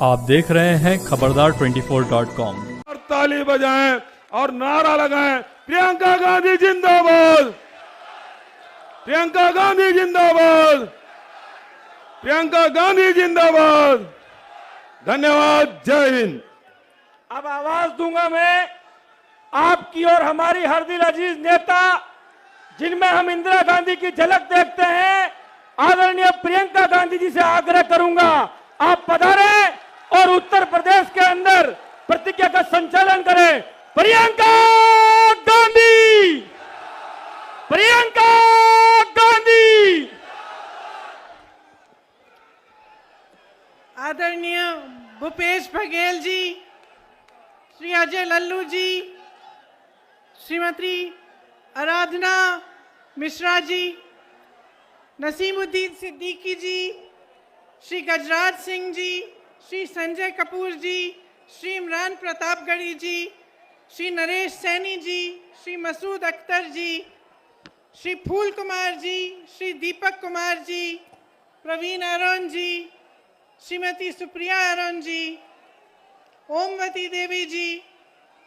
आप देख रहे हैं खबरदार24.com। और ताली बजाएं और नारा लगाएं, प्रियंका गांधी जिंदाबाद, प्रियंका गांधी जिंदाबाद, प्रियंका गांधी जिंदाबाद। धन्यवाद। जय हिंद। अब आवाज दूंगा मैं आपकी और हमारी हर दिल अजीज नेता, जिनमें हम इंदिरा गांधी की झलक देखते हैं, आदरणीय प्रियंका गांधी जी से आग्रह करूंगा आप पधारें और उत्तर प्रदेश के अंदर प्रतिज्ञा का संचालन करें। प्रियंका गांधी, प्रियंका गांधी। आदरणीय भूपेश बघेल जी, श्री अजय लल्लू जी, श्रीमती आराधना मिश्रा जी, नसीमुद्दीन सिद्दीकी जी, श्री गजराज सिंह जी, श्री संजय कपूर जी, श्री इमरान प्रतापगढ़ी जी, श्री नरेश सैनी जी, श्री मसूद अख्तर जी, श्री फूल कुमार जी, श्री दीपक कुमार जी, प्रवीण अरुण जी, श्रीमती सुप्रिया अरुण जी, ओमवती देवी जी,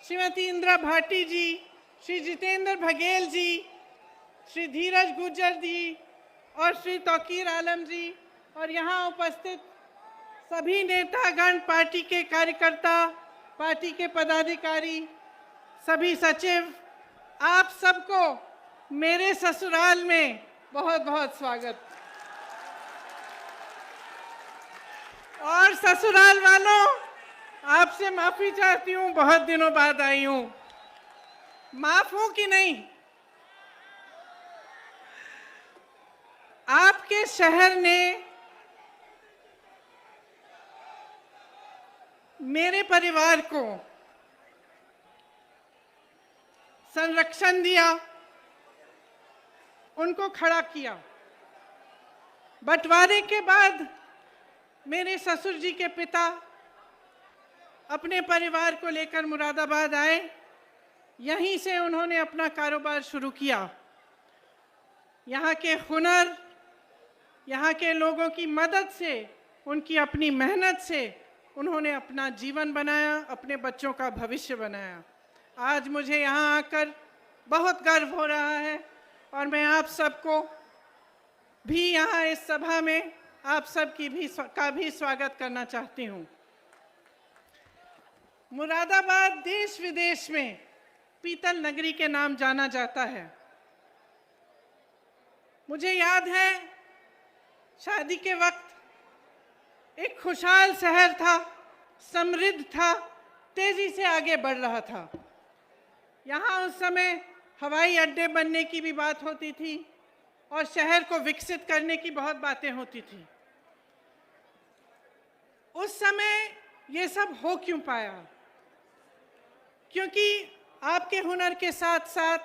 श्रीमती इंदिरा भाटी जी, श्री जितेंद्र बघेल जी, श्री धीरज गुर्जर जी और श्री तौकीर आलम जी और यहाँ उपस्थित सभी नेतागण, पार्टी के कार्यकर्ता, पार्टी के पदाधिकारी, सभी सचिव, आप सबको मेरे ससुराल में बहुत बहुत स्वागत। और ससुराल वालों, आपसे माफी चाहती हूँ, बहुत दिनों बाद आई हूँ। माफ हूं कि नहीं? आपके शहर ने मेरे परिवार को संरक्षण दिया, उनको खड़ा किया। बंटवारे के बाद मेरे ससुर जी के पिता अपने परिवार को लेकर मुरादाबाद आए। यहीं से उन्होंने अपना कारोबार शुरू किया। यहाँ के हुनर, यहाँ के लोगों की मदद से, उनकी अपनी मेहनत से उन्होंने अपना जीवन बनाया, अपने बच्चों का भविष्य बनाया। आज मुझे यहाँ आकर बहुत गर्व हो रहा है और मैं आप सबको भी यहाँ इस सभा में आप सब की भी स्वागत करना चाहती हूँ। मुरादाबाद देश विदेश में पीतल नगरी के नाम जाना जाता है। मुझे याद है, शादी के वक्त एक खुशहाल शहर था, समृद्ध था, तेजी से आगे बढ़ रहा था। यहाँ उस समय हवाई अड्डे बनने की भी बात होती थी और शहर को विकसित करने की बहुत बातें होती थी। उस समय ये सब हो क्यों पाया? क्योंकि आपके हुनर के साथ साथ,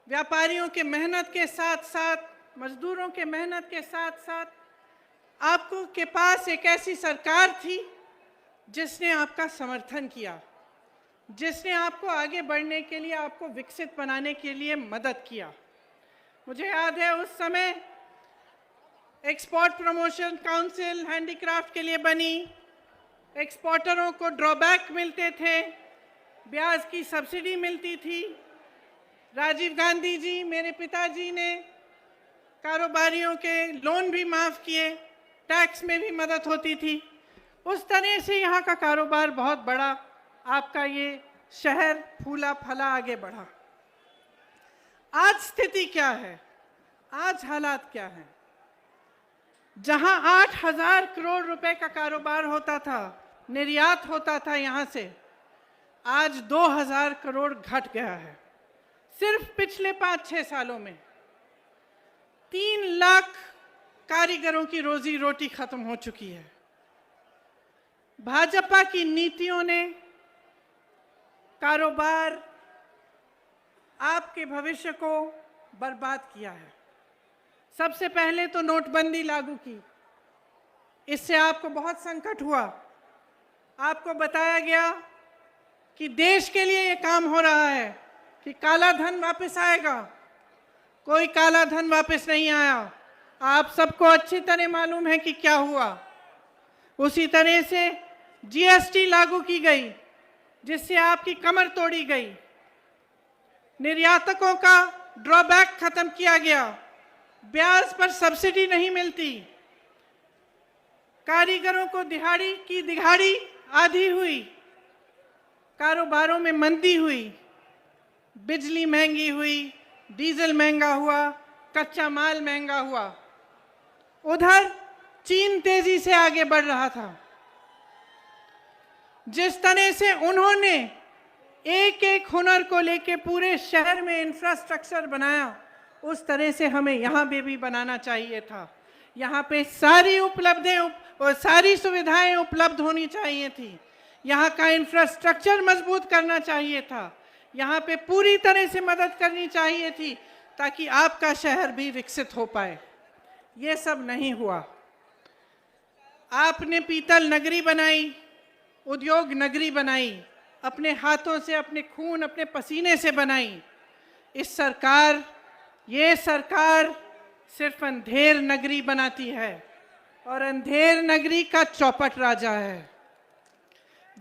व्यापारियों के मेहनत के साथ साथ, मजदूरों के मेहनत के साथ साथ आपको के पास एक ऐसी सरकार थी जिसने आपका समर्थन किया, जिसने आपको आगे बढ़ने के लिए, आपको विकसित बनाने के लिए मदद किया। मुझे याद है उस समय एक्सपोर्ट प्रमोशन काउंसिल हैंडीक्राफ्ट के लिए बनी। एक्सपोर्टरों को ड्रॉबैक मिलते थे, ब्याज की सब्सिडी मिलती थी। राजीव गांधी जी, मेरे पिताजी ने कारोबारियों के लोन भी माफ़ किए, टैक्स में भी मदद होती थी। उस तरह से यहाँ का कारोबार बहुत बड़ा, आपका ये शहर फूला फला आगे बढ़ा। आज स्थिति क्या है? आज हालात क्या हैं? जहाँ 8,000 करोड़ रुपए का कारोबार होता था, निर्यात होता था यहाँ से, आज 2,000 करोड़ घट गया है। सिर्फ पिछले 5-6 सालों में 3 लाख कारीगरों की रोजी रोटी खत्म हो चुकी है। भाजपा की नीतियों ने कारोबार, आपके भविष्य को बर्बाद किया है। सबसे पहले तो नोटबंदी लागू की, इससे आपको बहुत संकट हुआ। आपको बताया गया कि देश के लिए ये काम हो रहा है कि काला धन वापस आएगा। कोई काला धन वापस नहीं आया। आप सबको अच्छी तरह मालूम है कि क्या हुआ। उसी तरह से जीएसटी लागू की गई जिससे आपकी कमर तोड़ी गई। निर्यातकों का ड्रॉबैक खत्म किया गया, ब्याज पर सब्सिडी नहीं मिलती, कारीगरों को दिहाड़ी आधी हुई, कारोबारों में मंदी हुई, बिजली महंगी हुई, डीजल महंगा हुआ, कच्चा माल महंगा हुआ। उधर चीन तेजी से आगे बढ़ रहा था। जिस तरह से उन्होंने एक एक हुनर को लेके पूरे शहर में इंफ्रास्ट्रक्चर बनाया, उस तरह से हमें यहाँ पे भी बनाना चाहिए था। यहाँ पे सारी सुविधाएं उपलब्ध होनी चाहिए थी। यहाँ का इंफ्रास्ट्रक्चर मजबूत करना चाहिए था। यहाँ पे पूरी तरह से मदद करनी चाहिए थी ताकि आपका शहर भी विकसित हो पाए। ये सब नहीं हुआ। आपने पीतल नगरी बनाई, उद्योग नगरी बनाई, अपने हाथों से, अपने खून, अपने पसीने से बनाई। ये सरकार सिर्फ अंधेर नगरी बनाती है और अंधेर नगरी का चौपट राजा है।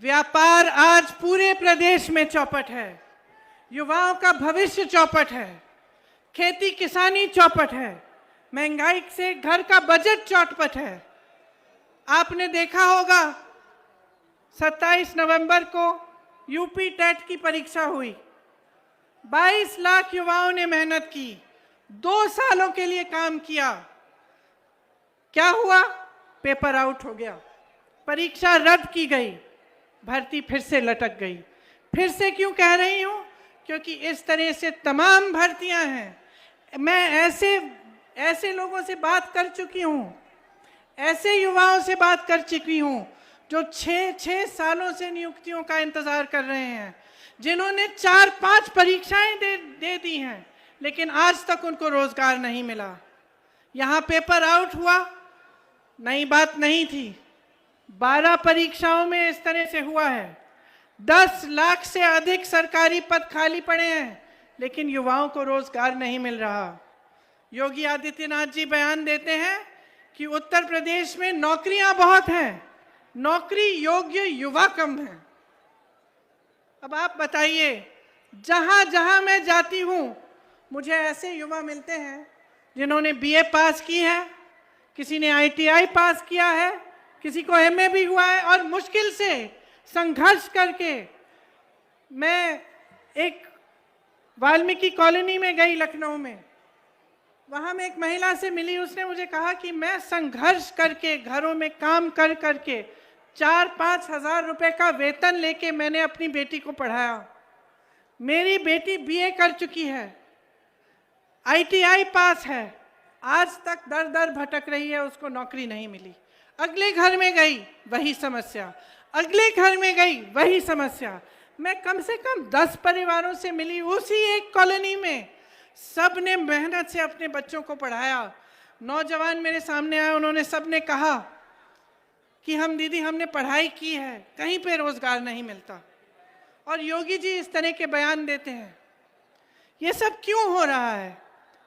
व्यापार आज पूरे प्रदेश में चौपट है, युवाओं का भविष्य चौपट है, खेती किसानी चौपट है, महंगाई से घर का बजट चौपट है। आपने देखा होगा 27 नवंबर को यूपी टेट की परीक्षा हुई। 22 लाख युवाओं ने मेहनत की, 2 सालों के लिए काम किया। क्या हुआ? पेपर आउट हो गया, परीक्षा रद्द की गई, भर्ती फिर से लटक गई। फिर से क्यों कह रही हूं? क्योंकि इस तरह से तमाम भर्तियां हैं। मैं ऐसे लोगों से बात कर चुकी हूं, ऐसे युवाओं से बात कर चुकी हूं जो 6 सालों से नियुक्तियों का इंतजार कर रहे हैं, जिन्होंने 4-5 परीक्षाएं दे दी हैं, लेकिन आज तक उनको रोजगार नहीं मिला। यहाँ पेपर आउट हुआ, नई बात नहीं थी। 12 परीक्षाओं में इस तरह से हुआ है। 10 लाख से अधिक सरकारी पद खाली पड़े हैं, लेकिन युवाओं को रोजगार नहीं मिल रहा। योगी आदित्यनाथ जी बयान देते हैं कि उत्तर प्रदेश में नौकरियां बहुत हैं, नौकरी योग्य युवा कम है। अब आप बताइए, जहां जहां मैं जाती हूं मुझे ऐसे युवा मिलते हैं जिन्होंने बीए पास की है, किसी ने आईटीआई पास किया है, किसी को एमए भी हुआ है, और मुश्किल से संघर्ष करके मैं एक वाल्मीकि कॉलोनी में गई लखनऊ में। वहां मैं एक महिला से मिली, उसने मुझे कहा कि मैं संघर्ष करके घरों में काम कर करके 4-5 हजार रुपए का वेतन लेके मैंने अपनी बेटी को पढ़ाया। मेरी बेटी बीए कर चुकी है, आईटीआई पास है, आज तक दर दर भटक रही है, उसको नौकरी नहीं मिली। अगले घर में गई वही समस्या, अगले घर में गई वही समस्या। मैं कम से कम 10 परिवारों से मिली उसी एक कॉलोनी में, सब ने मेहनत से अपने बच्चों को पढ़ाया। नौजवान मेरे सामने आए, उन्होंने सब ने कहा कि हम दीदी हमने पढ़ाई की है, कहीं पे रोजगार नहीं मिलता। और योगी जी इस तरह के बयान देते हैं। ये सब क्यों हो रहा है?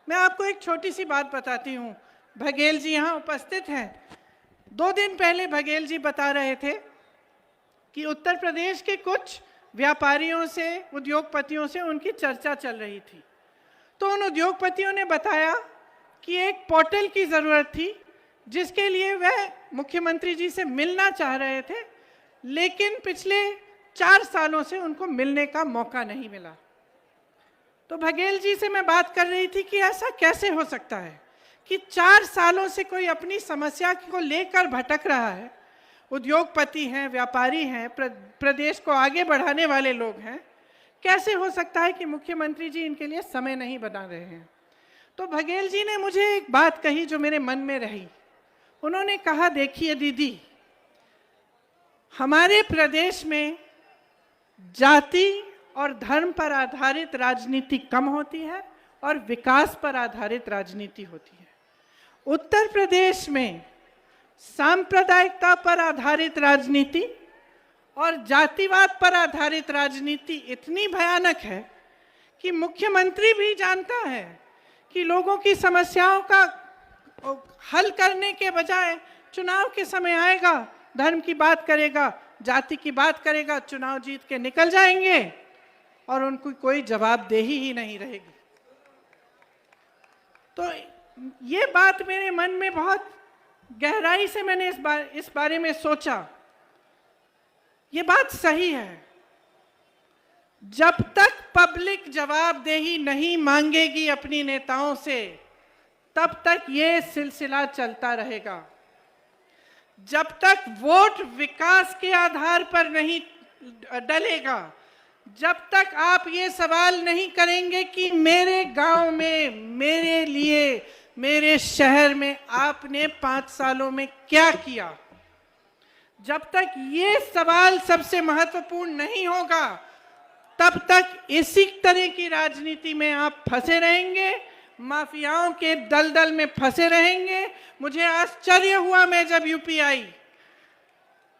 मैं आपको एक छोटी सी बात बताती हूँ। बघेल जी यहाँ उपस्थित हैं। 2 दिन पहले बघेल जी बता रहे थे कि उत्तर प्रदेश के कुछ व्यापारियों से, उद्योगपतियों से उनकी चर्चा चल रही थी। तो उन उद्योगपतियों ने बताया कि एक पोर्टल की ज़रूरत थी जिसके लिए वह मुख्यमंत्री जी से मिलना चाह रहे थे, लेकिन पिछले 4 सालों से उनको मिलने का मौका नहीं मिला। तो बघेल जी से मैं बात कर रही थी कि ऐसा कैसे हो सकता है कि 4 सालों से कोई अपनी समस्या को लेकर भटक रहा है। उद्योगपति हैं, व्यापारी हैं, प्रदेश को आगे बढ़ाने वाले लोग हैं, कैसे हो सकता है कि मुख्यमंत्री जी इनके लिए समय नहीं बना रहे हैं? तो बघेल जी ने मुझे एक बात कही जो मेरे मन में रही। उन्होंने कहा, देखिए दीदी, हमारे प्रदेश में जाति और धर्म पर आधारित राजनीति कम होती है और विकास पर आधारित राजनीति होती है। उत्तर प्रदेश में सांप्रदायिकता पर आधारित राजनीति और जातिवाद पर आधारित राजनीति इतनी भयानक है कि मुख्यमंत्री भी जानता है कि लोगों की समस्याओं का हल करने के बजाय चुनाव के समय आएगा, धर्म की बात करेगा, जाति की बात करेगा, चुनाव जीत के निकल जाएंगे और उनको कोई जवाबदेही ही नहीं रहेगी। तो ये बात मेरे मन में बहुत गहराई से मैंने इस बारे में सोचा। ये बात सही है। जब तक पब्लिक जवाबदेही नहीं मांगेगी अपनी नेताओं से, तब तक ये सिलसिला चलता रहेगा। जब तक वोट विकास के आधार पर नहीं डलेगा, जब तक आप ये सवाल नहीं करेंगे कि मेरे गांव में, मेरे लिए, मेरे शहर में आपने 5 सालों में क्या किया, जब तक ये सवाल सबसे महत्वपूर्ण नहीं होगा, तब तक इसी तरह की राजनीति में आप फंसे रहेंगे, माफियाओं के दलदल में फंसे रहेंगे। मुझे आश्चर्य हुआ मैं जब यूपी आई,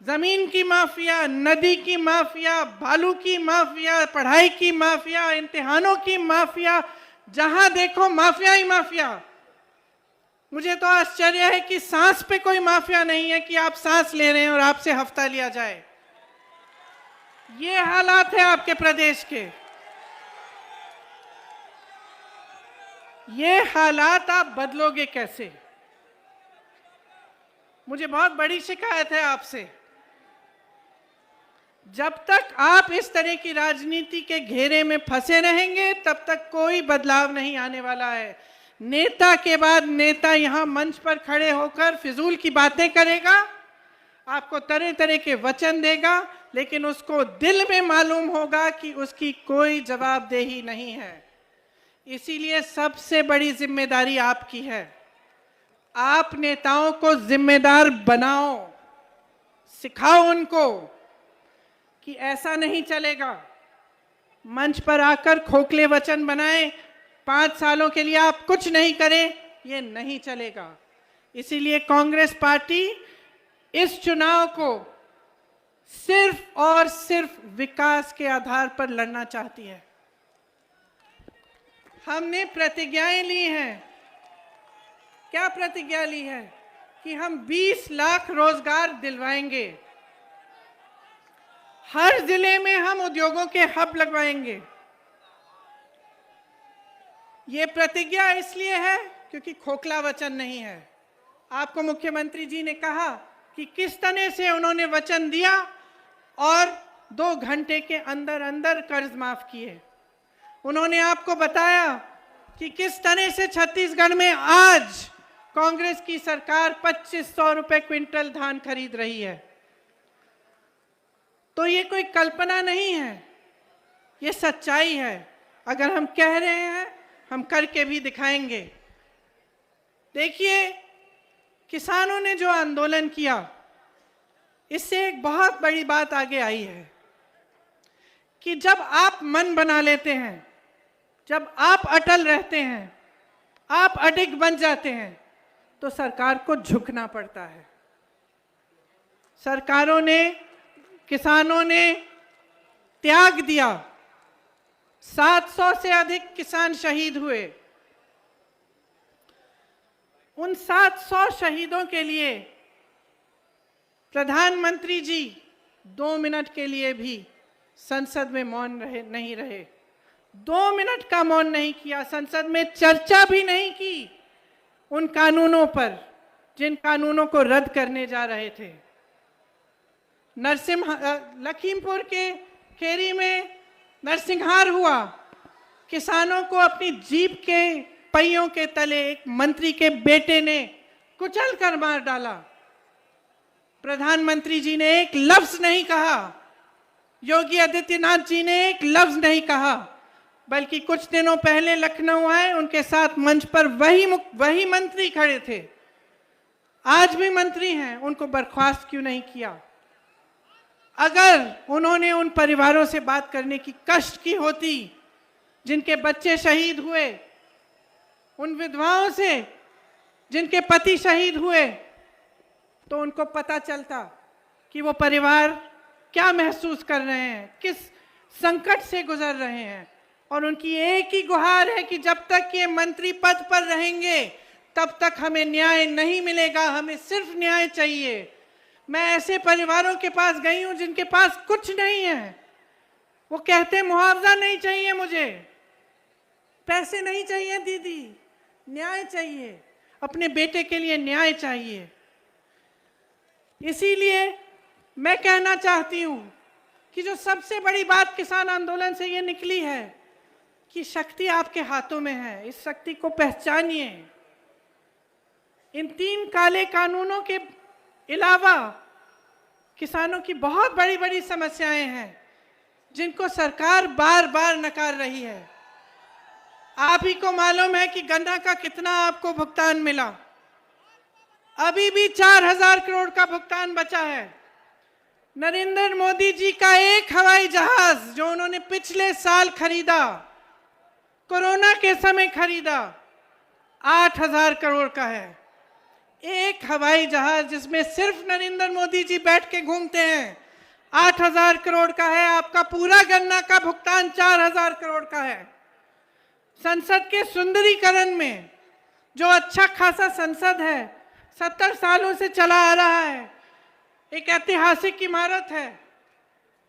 जमीन की माफिया, नदी की माफिया, बालू की माफिया, पढ़ाई की माफिया, इम्तिहानों की माफिया, जहां देखो माफिया ही माफिया। मुझे तो आश्चर्य है कि सांस पे कोई माफिया नहीं है कि आप सांस ले रहे हैं और आपसे हफ्ता लिया जाए। ये हालात है आपके प्रदेश के। ये हालात आप बदलोगे कैसे? मुझे बहुत बड़ी शिकायत है आपसे। जब तक आप इस तरह की राजनीति के घेरे में फंसे रहेंगे, तब तक कोई बदलाव नहीं आने वाला है। नेता के बाद नेता यहां मंच पर खड़े होकर फिजूल की बातें करेगा, आपको तरह तरह के वचन देगा, लेकिन उसको दिल में मालूम होगा कि उसकी कोई जवाबदेही नहीं है। इसीलिए सबसे बड़ी जिम्मेदारी आपकी है। आप नेताओं को जिम्मेदार बनाओ, सिखाओ उनको कि ऐसा नहीं चलेगा। मंच पर आकर खोखले वचन बनाएं, 5 सालों के लिए आप कुछ नहीं करें, ये नहीं चलेगा। इसीलिए कांग्रेस पार्टी इस चुनाव को सिर्फ और सिर्फ विकास के आधार पर लड़ना चाहती है। हमने प्रतिज्ञाएं ली हैं। क्या प्रतिज्ञा ली है? कि हम 20 लाख रोजगार दिलवाएंगे, हर जिले में हम उद्योगों के हब लगवाएंगे। ये प्रतिज्ञा इसलिए है क्योंकि खोखला वचन नहीं है। आपको मुख्यमंत्री जी ने कहा कि किस तरह से उन्होंने वचन दिया और 2 घंटे के अंदर अंदर कर्ज माफ किए। उन्होंने आपको बताया कि किस तरह से छत्तीसगढ़ में आज कांग्रेस की सरकार 2500 रुपए क्विंटल धान खरीद रही है। तो ये कोई कल्पना नहीं है, ये सच्चाई है। अगर हम कह रहे हैं, हम करके भी दिखाएंगे। देखिए, किसानों ने जो आंदोलन किया, इससे एक बहुत बड़ी बात आगे आई है कि जब आप मन बना लेते हैं, जब आप अटल रहते हैं, आप अडिग बन जाते हैं, तो सरकार को झुकना पड़ता है। सरकारों ने, किसानों ने त्याग दिया। 700 से अधिक किसान शहीद हुए। उन 700 शहीदों के लिए प्रधानमंत्री जी 2 मिनट के लिए भी संसद में मौन नहीं रहे। 2 मिनट का मौन नहीं किया। संसद में चर्चा भी नहीं की उन कानूनों पर, जिन कानूनों को रद्द करने जा रहे थे। लखीमपुर के खेरी में नरसिंहार हुआ। किसानों को अपनी जीप के पहियों के तले एक मंत्री के बेटे ने कुचल कर मार डाला। प्रधानमंत्री जी ने एक लफ्ज नहीं कहा, योगी आदित्यनाथ जी ने एक लफ्ज नहीं कहा, बल्कि कुछ दिनों पहले लखनऊ आए, उनके साथ मंच पर वही मंत्री खड़े थे, आज भी मंत्री हैं, उनको बर्खास्त क्यों नहीं किया? अगर उन्होंने उन परिवारों से बात करने की कष्ट की होती जिनके बच्चे शहीद हुए, उन विधवाओं से जिनके पति शहीद हुए, तो उनको पता चलता कि वो परिवार क्या महसूस कर रहे हैं, किस संकट से गुजर रहे हैं। और उनकी एक ही गुहार है कि जब तक ये मंत्री पद पर रहेंगे, तब तक हमें न्याय नहीं मिलेगा, हमें सिर्फ न्याय चाहिए। मैं ऐसे परिवारों के पास गई हूं जिनके पास कुछ नहीं है। वो कहते मुआवजा नहीं चाहिए, मुझे पैसे नहीं चाहिए दीदी, न्याय चाहिए, अपने बेटे के लिए न्याय चाहिए। इसीलिए मैं कहना चाहती हूं कि जो सबसे बड़ी बात किसान आंदोलन से ये निकली है कि शक्ति आपके हाथों में है, इस शक्ति को पहचानिए। इन 3 काले कानूनों के अलावा किसानों की बहुत बड़ी बड़ी समस्याएं हैं जिनको सरकार बार बार नकार रही है। आप ही को मालूम है कि गन्ना का कितना आपको भुगतान मिला, अभी भी 4000 करोड़ का भुगतान बचा है। नरेंद्र मोदी जी का एक हवाई जहाज जो उन्होंने पिछले साल खरीदा, कोरोना के समय खरीदा, 8000 करोड़ का है। एक हवाई जहाज जिसमें सिर्फ नरेंद्र मोदी जी बैठ के घूमते हैं, 8000 करोड़ का है। आपका पूरा गन्ना का भुगतान 4000 करोड़ का है। संसद के सुंदरीकरण में जो अच्छा खासा संसद है, 70 सालों से चला आ रहा है, एक ऐतिहासिक इमारत है,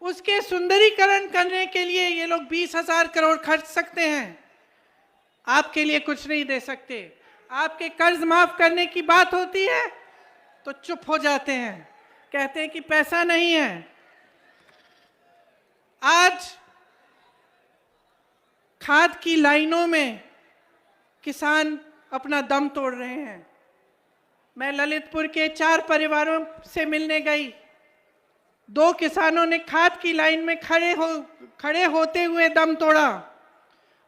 उसके सुंदरीकरण करने के लिए ये लोग 20,000 करोड़ खर्च सकते हैं। आपके लिए कुछ नहीं दे सकते। आपके कर्ज माफ करने की बात होती है तो चुप हो जाते हैं, कहते हैं कि पैसा नहीं है। आज खाद की लाइनों में किसान अपना दम तोड़ रहे हैं। मैं ललितपुर के 4 परिवारों से मिलने गई। 2 किसानों ने खाद की लाइन में खड़े होते हुए दम तोड़ा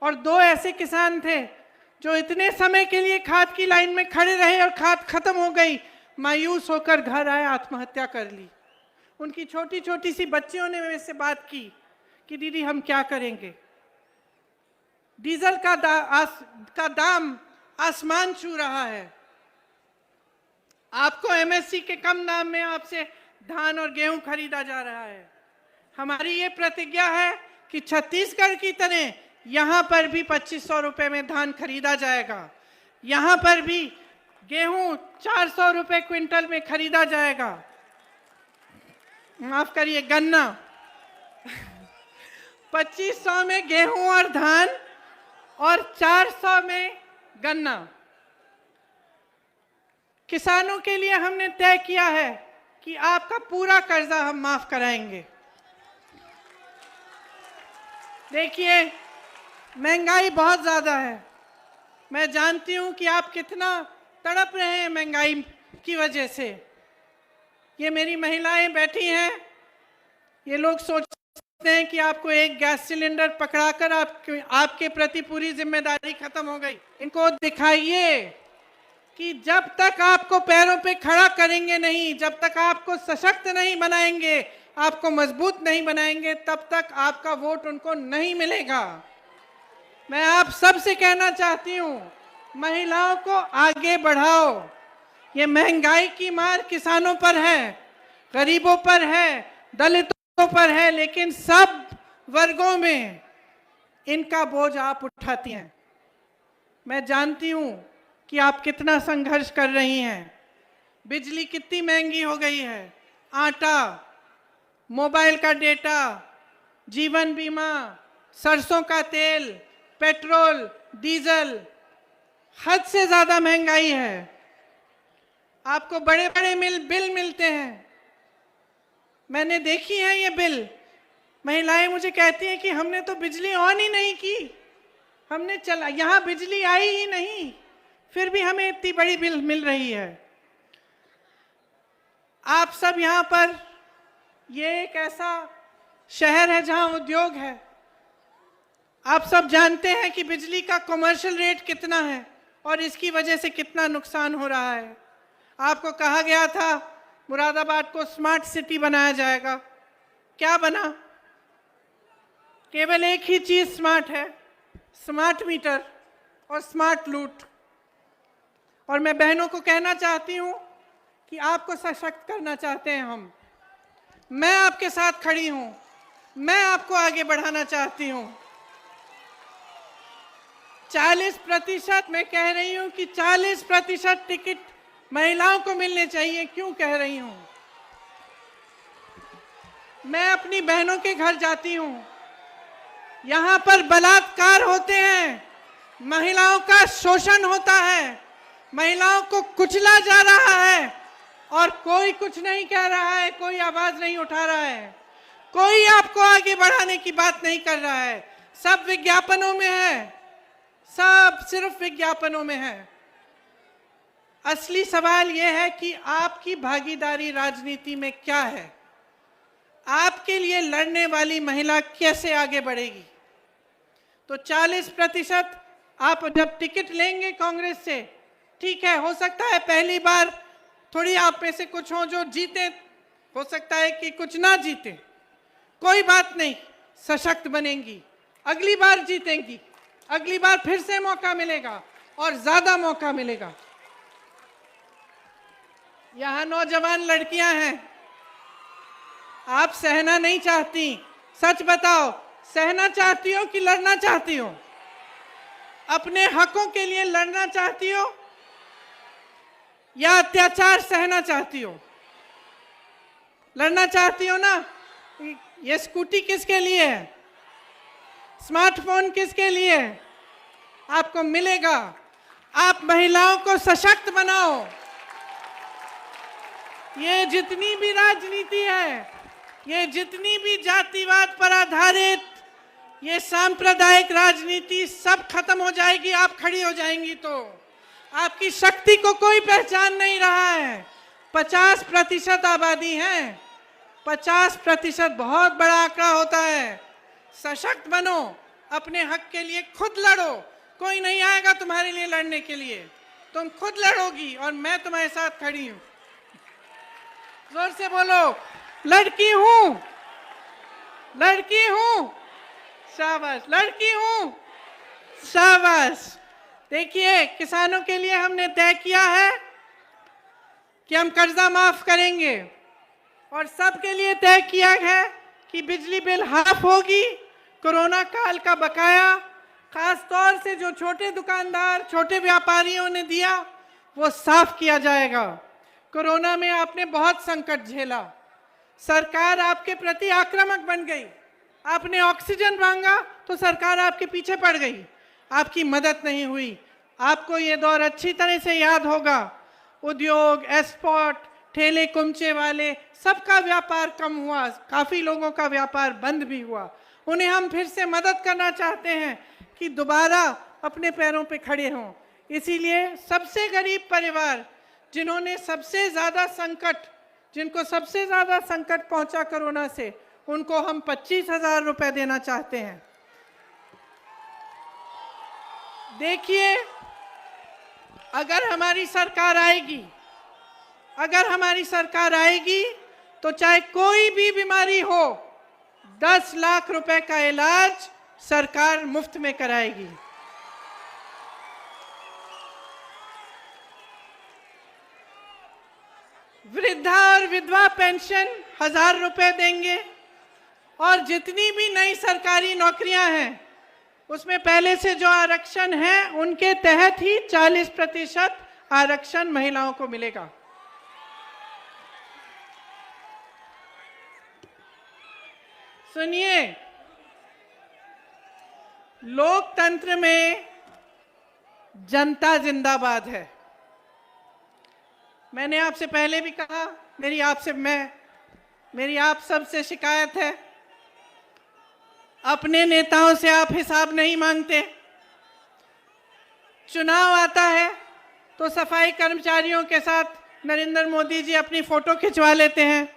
और 2 ऐसे किसान थे जो इतने समय के लिए खाद की लाइन में खड़े रहे और खाद खत्म हो गई, मायूस होकर घर आए, आत्महत्या कर ली। उनकी छोटी छोटी सी बच्चियों ने मेरे से बात की कि दीदी हम क्या करेंगे, डीजल का दाम आसमान छू रहा है, आपको एमएसपी के कम दाम में आपसे धान और गेहूं खरीदा जा रहा है। हमारी ये प्रतिज्ञा है कि छत्तीसगढ़ की तरह यहां पर भी 2500 रुपए में धान खरीदा जाएगा, यहां पर भी गेहूं 400 रुपए क्विंटल में खरीदा जाएगा। माफ करिए, गन्ना 2500 में गेहूं और धान और 400 में गन्ना। किसानों के लिए हमने तय किया है कि आपका पूरा कर्जा हम माफ कराएंगे। देखिए, महंगाई बहुत ज्यादा है, मैं जानती हूं कि आप कितना तड़प रहे हैं महंगाई की वजह से। ये मेरी महिलाएं बैठी हैं, ये लोग सोचते हैं कि आपको एक गैस सिलेंडर पकड़ाकर आपके प्रति पूरी जिम्मेदारी खत्म हो गई। इनको दिखाइए कि जब तक आपको पैरों पे खड़ा करेंगे नहीं, जब तक आपको सशक्त नहीं बनाएंगे, आपको मजबूत नहीं बनाएंगे, तब तक आपका वोट उनको नहीं मिलेगा। मैं आप सबसे कहना चाहती हूँ, महिलाओं को आगे बढ़ाओ। ये महंगाई की मार किसानों पर है, गरीबों पर है, दलितों पर है, लेकिन सब वर्गों में इनका बोझ आप उठाती हैं। मैं जानती हूँ कि आप कितना संघर्ष कर रही हैं। बिजली कितनी महंगी हो गई है, आटा, मोबाइल का डेटा, जीवन बीमा, सरसों का तेल, पेट्रोल, डीजल, हद से ज्यादा महंगाई है। आपको बड़े बड़े बिल मिलते हैं, मैंने देखी है ये बिल। महिलाएं मुझे कहती हैं कि हमने तो बिजली ऑन ही नहीं की, हमने चला, यहाँ बिजली आई ही नहीं, फिर भी हमें इतनी बड़ी बिल मिल रही है। आप सब यहाँ पर, ये एक ऐसा शहर है जहाँ उद्योग है। आप सब जानते हैं कि बिजली का कमर्शियल रेट कितना है और इसकी वजह से कितना नुकसान हो रहा है। आपको कहा गया था मुरादाबाद को स्मार्ट सिटी बनाया जाएगा, क्या बना? केवल एक ही चीज स्मार्ट है, स्मार्ट मीटर और स्मार्ट लूट। और मैं बहनों को कहना चाहती हूं कि आपको सशक्त करना चाहते हैं हम, मैं आपके साथ खड़ी हूं, मैं आपको आगे बढ़ाना चाहती हूं। 40%, मैं कह रही हूं कि 40% टिकट महिलाओं को मिलने चाहिए। क्यों कह रही हूं? मैं अपनी बहनों के घर जाती हूं, यहां पर बलात्कार होते हैं, महिलाओं का शोषण होता है, महिलाओं को कुचला जा रहा है और कोई कुछ नहीं कह रहा है, कोई आवाज नहीं उठा रहा है, कोई आपको आगे बढ़ाने की बात नहीं कर रहा है। सब विज्ञापनों में है, सब सिर्फ विज्ञापनों में है। असली सवाल यह है कि आपकी भागीदारी राजनीति में क्या है? आपके लिए लड़ने वाली महिला कैसे आगे बढ़ेगी? तो 40% आप जब टिकट लेंगे कांग्रेस से, ठीक है, हो सकता है पहली बार थोड़ी आप में से कुछ हो जो जीते, हो सकता है कि कुछ ना जीते, कोई बात नहीं, सशक्त बनेंगी, अगली बार जीतेंगी, अगली बार फिर से मौका मिलेगा और ज्यादा मौका मिलेगा। यहां नौजवान लड़कियां हैं, आप सहना नहीं चाहती, सच बताओ, सहना चाहती हो कि लड़ना चाहती हो? अपने हकों के लिए लड़ना चाहती हो या अत्याचार सहना चाहती हो? लड़ना चाहती हो ना? ये स्कूटी किसके लिए है? स्मार्टफोन किसके लिए है? आपको मिलेगा। आप महिलाओं को सशक्त बनाओ। ये जितनी भी राजनीति है, ये जितनी भी जातिवाद पर आधारित ये सांप्रदायिक राजनीति सब खत्म हो जाएगी, आप खड़ी हो जाएंगी तो। आपकी शक्ति को कोई पहचान नहीं रहा है। 50% आबादी है, 50% बहुत बड़ा आंकड़ा होता है। सशक्त बनो, अपने हक के लिए खुद लड़ो, कोई नहीं आएगा तुम्हारे लिए लड़ने के लिए, तुम खुद लड़ोगी और मैं तुम्हारे साथ खड़ी हूं। जोर से बोलो, लड़की हूं, लड़की हूं, शाबाश, लड़की हूं, शाबाश। देखिए, किसानों के लिए हमने तय किया है कि हम कर्जा माफ करेंगे और सबके लिए तय किया है कि बिजली बिल हाफ होगी। कोरोना काल का बकाया खास तौर से जो छोटे दुकानदार, छोटे व्यापारियों ने दिया, वो साफ किया जाएगा। कोरोना में आपने बहुत संकट झेला, सरकार आपके प्रति आक्रामक बन गई, आपने ऑक्सीजन मांगा तो सरकार आपके पीछे पड़ गई, आपकी मदद नहीं हुई। आपको ये दौर अच्छी तरह से याद होगा। उद्योग, एक्सपोर्ट, ठेले कुमचे वाले, सबका व्यापार कम हुआ, काफी लोगों का व्यापार बंद भी हुआ। उन्हें हम फिर से मदद करना चाहते हैं कि दोबारा अपने पैरों पे खड़े हों। इसीलिए सबसे गरीब परिवार, जिन्होंने सबसे ज्यादा संकट, जिनको सबसे ज्यादा संकट पहुंचा कोरोना से, उनको हम 25,000 रुपए देना चाहते हैं। देखिए, अगर हमारी सरकार आएगी, अगर हमारी सरकार आएगी तो चाहे कोई भी बीमारी हो, 10 लाख रुपए का इलाज सरकार मुफ्त में कराएगी। वृद्धा और विधवा पेंशन 1,000 रुपए देंगे और जितनी भी नई सरकारी नौकरियां हैं उसमें पहले से जो आरक्षण है उनके तहत ही 40% आरक्षण महिलाओं को मिलेगा। सुनिए, लोकतंत्र में जनता जिंदाबाद है। मैंने आपसे पहले भी कहा, मेरी आप सबसे शिकायत है, अपने नेताओं से आप हिसाब नहीं मांगते। चुनाव आता है तो सफाई कर्मचारियों के साथ नरेंद्र मोदी जी अपनी फोटो खिंचवा लेते हैं।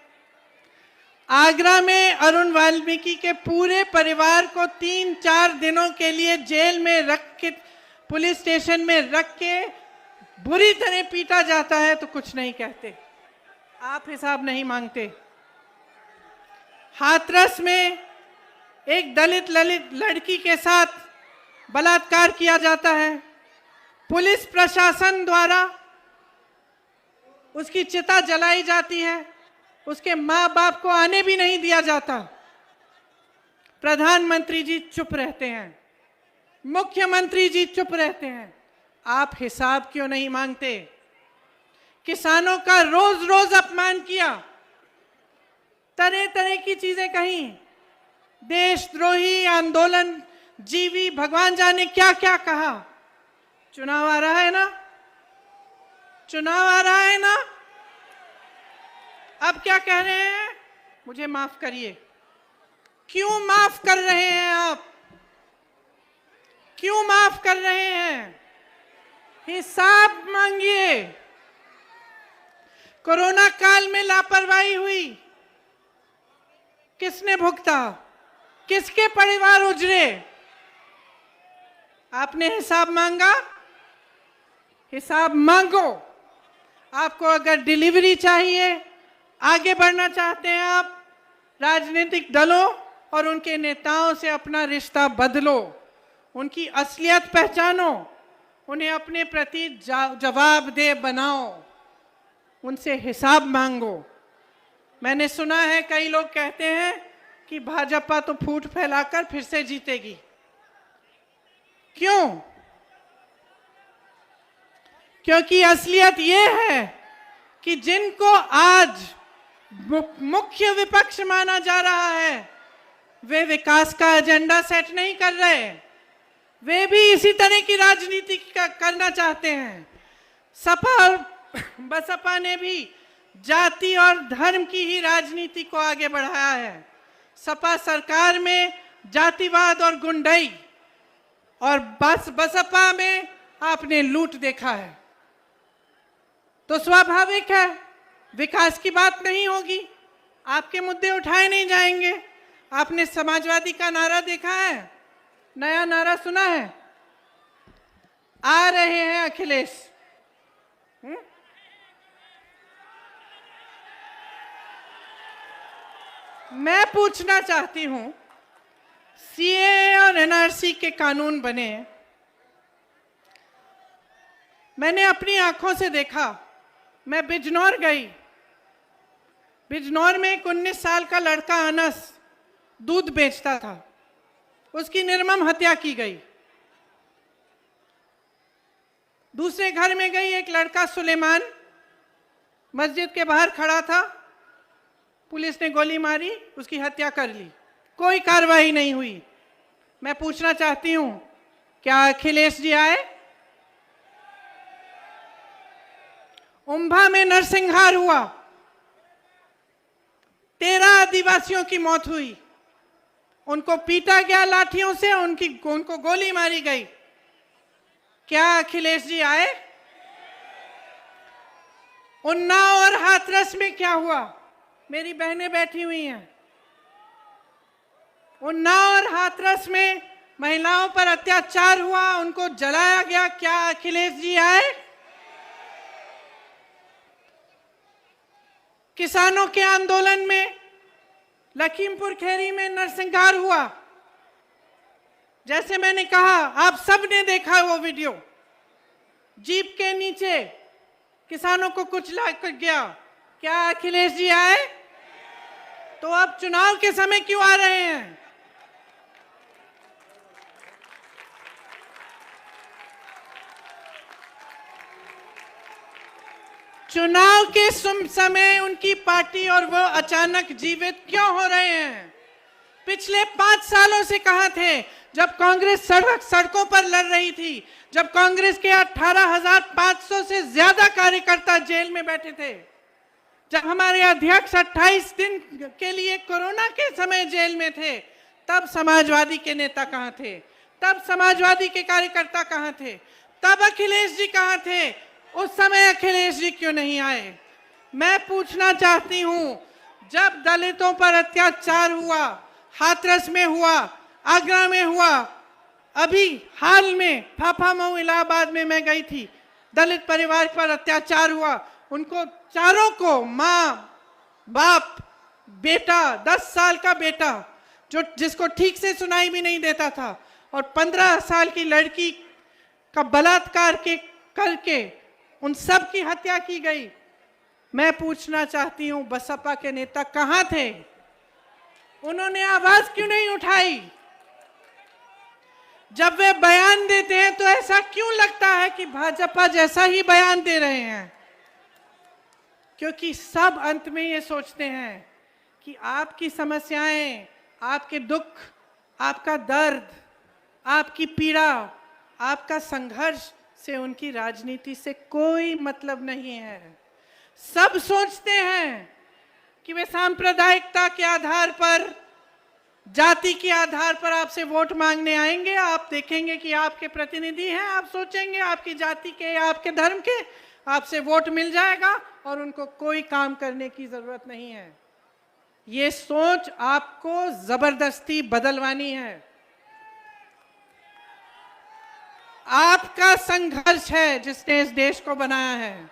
आगरा में अरुण वाल्मीकि के पूरे परिवार को 3-4 दिनों के लिए जेल में रख के, पुलिस स्टेशन में रख के बुरी तरह पीटा जाता है तो कुछ नहीं कहते, आप हिसाब नहीं मांगते। हाथरस में एक दलित लड़की के साथ बलात्कार किया जाता है, पुलिस प्रशासन द्वारा उसकी चिता जलाई जाती है, उसके माँ बाप को आने भी नहीं दिया जाता। प्रधानमंत्री जी चुप रहते हैं, मुख्यमंत्री जी चुप रहते हैं, आप हिसाब क्यों नहीं मांगते? किसानों का रोज रोज अपमान किया, तरह तरह की चीजें कही, देशद्रोही, आंदोलन जीवी, भगवान जाने क्या क्या कहा। चुनाव आ रहा है ना, चुनाव आ रहा है ना, अब क्या कह रहे हैं? मुझे माफ करिए। क्यों माफ कर रहे हैं आप? क्यों माफ कर रहे हैं? हिसाब मांगिए। कोरोना काल में लापरवाही हुई, किसने भुगता? किसके परिवार उजड़े? आपने हिसाब मांगा? हिसाब मांगो। आपको अगर डिलीवरी चाहिए, आगे बढ़ना चाहते हैं आप, राजनीतिक दलों और उनके नेताओं से अपना रिश्ता बदलो, उनकी असलियत पहचानो, उन्हें अपने प्रति जवाबदेह बनाओ, उनसे हिसाब मांगो। मैंने सुना है कई लोग कहते हैं कि भाजपा तो फूट फैलाकर फिर से जीतेगी। क्यों? क्योंकि असलियत ये है कि जिनको आज मुख्य विपक्ष माना जा रहा है, वे विकास का एजेंडा सेट नहीं कर रहे। वे भी इसी तरह की राजनीति करना चाहते हैं। सपा और बसपा ने भी जाति और धर्म की ही राजनीति को आगे बढ़ाया है। सपा सरकार में जातिवाद और गुंडाई, और बसपा में आपने लूट देखा है। तो स्वाभाविक है विकास की बात नहीं होगी, आपके मुद्दे उठाए नहीं जाएंगे। आपने समाजवादी का नारा देखा है? नया नारा सुना है? आ रहे हैं अखिलेश। मैं पूछना चाहती हूं, सीए और एनआरसी के कानून बने, मैंने अपनी आंखों से देखा। मैं बिजनौर गई, बिजनौर में एक 19 साल का लड़का अनस दूध बेचता था, उसकी निर्मम हत्या की गई। दूसरे घर में गई, एक लड़का सुलेमान मस्जिद के बाहर खड़ा था, पुलिस ने गोली मारी, उसकी हत्या कर ली, कोई कार्रवाई नहीं हुई। मैं पूछना चाहती हूं, क्या अखिलेश जी आए? उम्भा में नरसंहार हुआ, 13 आदिवासियों की मौत हुई, उनको पीटा गया लाठियों से, उनको गोली मारी गई। क्या अखिलेश जी आए? उन्नाव और हाथरस में क्या हुआ? मेरी बहनें बैठी हुई हैं। उन्नाव और हाथरस में महिलाओं पर अत्याचार हुआ, उनको जलाया गया। क्या अखिलेश जी आए? किसानों के आंदोलन में लखीमपुर खीरी में नरसंहार हुआ। जैसे मैंने कहा, आप सब ने देखा वो वीडियो, जीप के नीचे किसानों को कुचला कर गया। क्या अखिलेश जी आए? तो अब चुनाव के समय क्यों आ रहे हैं? चुनाव के समय उनकी पार्टी और वो अचानक जीवित क्यों हो रहे हैं? पिछले 5 सालों से कहां थे जब कांग्रेस सड़कों पर लड़ रही थी, जब कांग्रेस के 18,500 से ज्यादा कार्यकर्ता जेल में बैठे थे, जब हमारे अध्यक्ष 28 दिन के लिए कोरोना के समय जेल में थे, तब समाजवादी के नेता कहां थे? तब समाजवादी के कार्यकर्ता कहां थे? तब अखिलेश जी कहां थे? उस समय अखिलेश जी क्यों नहीं आए? मैं पूछना चाहती हूं, जब दलितों पर अत्याचार हुआ, हाथरस में हुआ, आगरा में हुआ, अभी हाल में फाफामऊ इलाहाबाद में मैं गई थी, दलित परिवार पर अत्याचार हुआ, उनको चारों को, माँ, बाप, बेटा, 10 साल का बेटा जिसको ठीक से सुनाई भी नहीं देता था, और 15 साल की लड़की का बलात्कार करके उन सब की हत्या की गई। मैं पूछना चाहती हूं, बसपा के नेता कहां थे? उन्होंने आवाज क्यों नहीं उठाई? जब वे बयान देते हैं तो ऐसा क्यों लगता है कि भाजपा जैसा ही बयान दे रहे हैं? क्योंकि सब अंत में ये सोचते हैं कि आपकी समस्याएं, आपके दुख, आपका दर्द, आपकी पीड़ा, आपका संघर्ष से उनकी राजनीति से कोई मतलब नहीं है। सब सोचते हैं कि वे सांप्रदायिकता के आधार पर, जाति के आधार पर आपसे वोट मांगने आएंगे। आप देखेंगे कि आपके प्रतिनिधि हैं, आप सोचेंगे आपकी जाति के या आपके धर्म के, आपसे वोट मिल जाएगा और उनको कोई काम करने की जरूरत नहीं है। ये सोच आपको जबरदस्ती बदलवानी है। आपका संघर्ष है जिसने इस देश को बनाया है।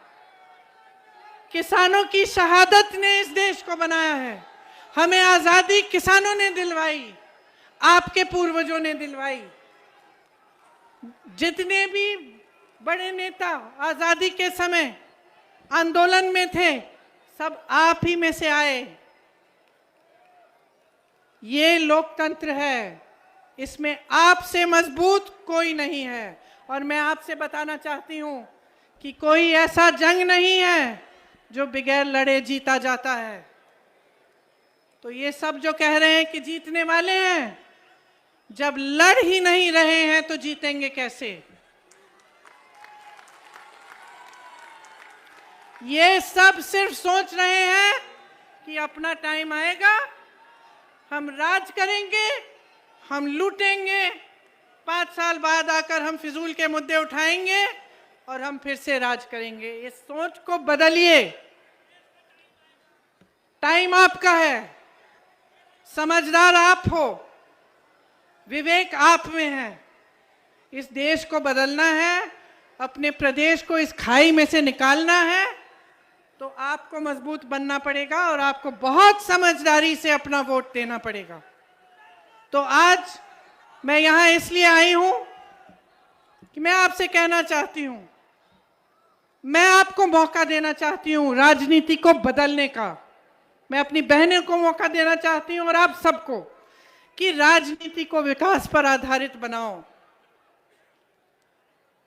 किसानों की शहादत ने इस देश को बनाया है। हमें आजादी किसानों ने दिलवाई, आपके पूर्वजों ने दिलवाई। जितने भी बड़े नेता आजादी के समय आंदोलन में थे, सब आप ही में से आए। ये लोकतंत्र है, इसमें आपसे मजबूत कोई नहीं है। और मैं आपसे बताना चाहती हूं कि कोई ऐसा जंग नहीं है जो बगैर लड़े जीता जाता है। तो ये सब जो कह रहे हैं कि जीतने वाले हैं, जब लड़ ही नहीं रहे हैं तो जीतेंगे कैसे? ये सब सिर्फ सोच रहे हैं कि अपना टाइम आएगा, हम राज करेंगे, हम लूटेंगे, 5 साल बाद आकर हम फिजूल के मुद्दे उठाएंगे और हम फिर से राज करेंगे। इस सोच को बदलिए। टाइम आपका है, समझदार आप हो, विवेक आप में है। इस देश को बदलना है, अपने प्रदेश को इस खाई में से निकालना है, तो आपको मजबूत बनना पड़ेगा और आपको बहुत समझदारी से अपना वोट देना पड़ेगा। तो आज मैं यहां इसलिए आई हूं कि मैं आपसे कहना चाहती हूं, मैं आपको मौका देना चाहती हूं राजनीति को बदलने का। मैं अपनी बहनों को मौका देना चाहती हूं और आप सबको कि राजनीति को विकास पर आधारित बनाओ,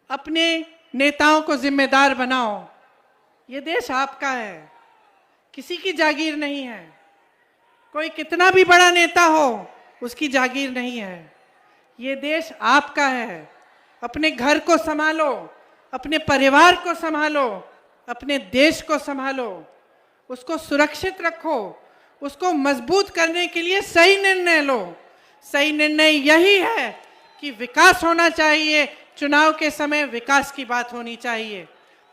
अपने नेताओं को जिम्मेदार बनाओ। ये देश आपका है, किसी की जागीर नहीं है। कोई कितना भी बड़ा नेता हो, उसकी जागीर नहीं है। ये देश आपका है। अपने घर को संभालो, अपने परिवार को संभालो, अपने देश को संभालो, उसको सुरक्षित रखो, उसको मजबूत करने के लिए सही निर्णय लो। सही निर्णय यही है कि विकास होना चाहिए, चुनाव के समय विकास की बात होनी चाहिए।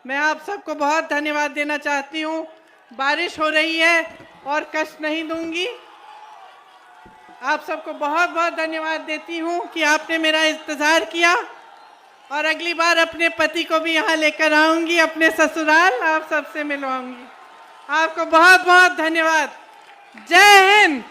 मैं आप सबको बहुत धन्यवाद देना चाहती हूँ। बारिश हो रही है और कष्ट नहीं दूंगी। आप सबको बहुत बहुत धन्यवाद देती हूँ कि आपने मेरा इंतजार किया, और अगली बार अपने पति को भी यहाँ लेकर आऊंगी, अपने ससुराल, आप सबसे मिलवाऊंगी। आपको बहुत बहुत धन्यवाद। जय हिंद।